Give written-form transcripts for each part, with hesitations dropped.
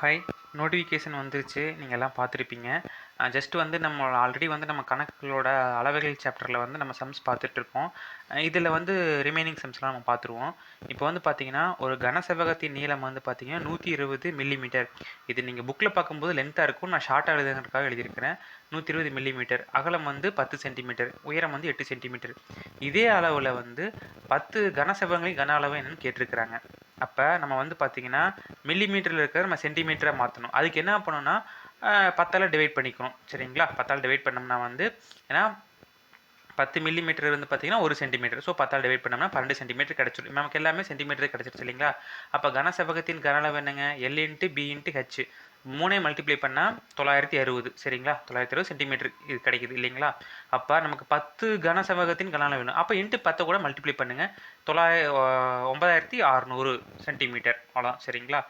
Hi, notification வந்துருச்சு. நீங்க எல்லாம் பார்த்துருப்பீங்க. ஜஸ்ட் வந்து நம்ம ஆல்ரெடி வந்து நம்ம கணக்குகளோட அளவைகள் சாப்டரில் வந்து நம்ம சம்ஸ் பார்த்துட்ருக்கோம். இதில் வந்து ரிமைனிங் சம்ஸ்லாம் நம்ம பார்த்துருவோம். இப்போ வந்து பார்த்தீங்கன்னா, ஒரு கனசெவ்வகத்தின் நீளம் வந்து பார்த்தீங்கன்னா 120 மில்லிமீட்டர். இது நீங்கள் புக்கில் பார்க்கும்போது லென்த்தாக இருக்கும். நான் ஷார்ட்டாக எழுதுறதுக்காக எழுதியிருக்கிறேன். 120 மில்லிமீட்டர். அகலம் வந்து 10 சென்டிமீட்டர். உயரம் வந்து 8 சென்டிமீட்டர். இதே அளவில் வந்து 10 கனசெவ்வகங்களின் கன அளவு என்னன்னு கேட்டிருக்கிறாங்க. அப்போ நம்ம வந்து பார்த்தீங்கன்னா மில்லிமீட்டரில் இருக்கிற நம்ம சென்டிமீட்டரை மாற்றணும். அதுக்கு என்ன பண்ணணும்னா 10ஆல் டிவைட் பண்ணிக்கணும். சரிங்களா? 10ஆல் டிவைட் பண்ணோம்னா வந்து ஏன்னா 10 மில்லிமீட்டர் வந்து பார்த்தீங்கன்னா 1 சென்டிமீட்டர். ஸோ 10ஆல் டிவைட் பண்ணோம்னா 12 சென்டிமீட்டர் கிடச்சிடும். நமக்கு எல்லாமே சென்டிமீட்டர் கிடச்சிருச்சு இல்லைங்களா? அப்போ கனசெவ்வகத்தின் கன அளவு என்னங்க? L into B into H. 3 multiply பண்ணால் 960. சரிங்களா? 960 சென்டிமீட்டர் இது கிடைக்குது இல்லைங்களா? அப்போ நமக்கு 10 கனசெவ்வகத்தின் கன அளவு வேணும். அப்போ இன்ட்டு 10 கூட மல்டிப்ளை பண்ணுங்கள். 9600 சென்டிமீட்டர். அவ்வளோதான். சரிங்களா?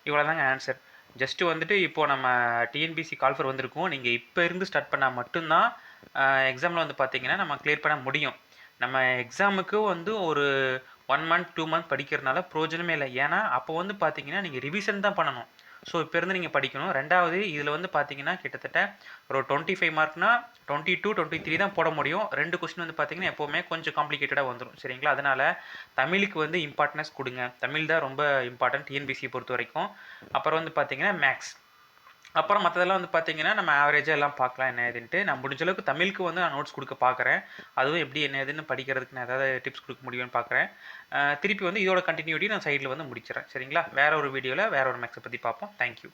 இவ்வளோ தாங்க ஆன்சர். ஜஸ்ட்டு வந்துட்டு இப்போது நம்ம டிஎன்பிசி கால்ஃபர் வந்திருக்கோம். நீங்கள் இப்போ இருந்து ஸ்டார்ட் பண்ணால் மட்டும்தான் எக்ஸாமில் வந்து பார்த்தீங்கன்னா நம்ம கிளியர் பண்ண முடியும். நம்ம எக்ஸாமுக்கு வந்து ஒரு 1 மந்த் 2 மந்த் படிக்கிறதுனால பிரயோஜனமே இல்லை. ஏன்னா அப்போ வந்து பார்த்தீங்கன்னா நீங்கள் ரிவிஷன் தான் பண்ணணும். ஸோ இப்போ இருந்து நீங்கள் படிக்கணும். ரெண்டாவது இதில் வந்து பார்த்தீங்கன்னா கிட்டத்தட்ட ஒரு 25 மார்க்னா 22 23 தான் போட முடியும். 2 கொஸ்டின் வந்து பார்த்தீங்கன்னா எப்போவுமே கொஞ்சம் காம்ப்ளிகேட்டடாக வந்துடும். சரிங்களா? அதனால் தமிழுக்கு வந்து இம்பார்ட்டன்ஸ் கொடுங்க. தமிழ் தான் ரொம்ப இம்பார்ட்டன்ட் டிஎன்பிசியை பொறுத்த வரைக்கும். அப்புறம் வந்து பார்த்தீங்கன்னா மேக்ஸ். அப்புறம் மற்றதெல்லாம் வந்து பார்த்தீங்கன்னா நம்ம ஆவரேஜாக எல்லாம் பார்க்கலாம் என்ன ஏதுன்ட்டு. நான் முடிஞ்ச அளவுக்கு தமிழுக்கு வந்து நான் நோட்ஸ் கொடுக்க பார்க்குறேன். அதுவும் எப்படி என்ன ஏதுன்னு படிக்கிறதுக்கு நான் ஏதாவது டிப்ஸ் கொடுக்க முடியும்னு பார்க்குறேன். திருப்பி வந்து இதோட கண்டினியூட்டி நான் சைடில் வந்து முடிச்சிடறேன். சரிங்களா? வேற ஒரு வீடியோவில் வேற ஒரு மேக்ஸை பற்றி பார்ப்போம். தேங்க்யூ.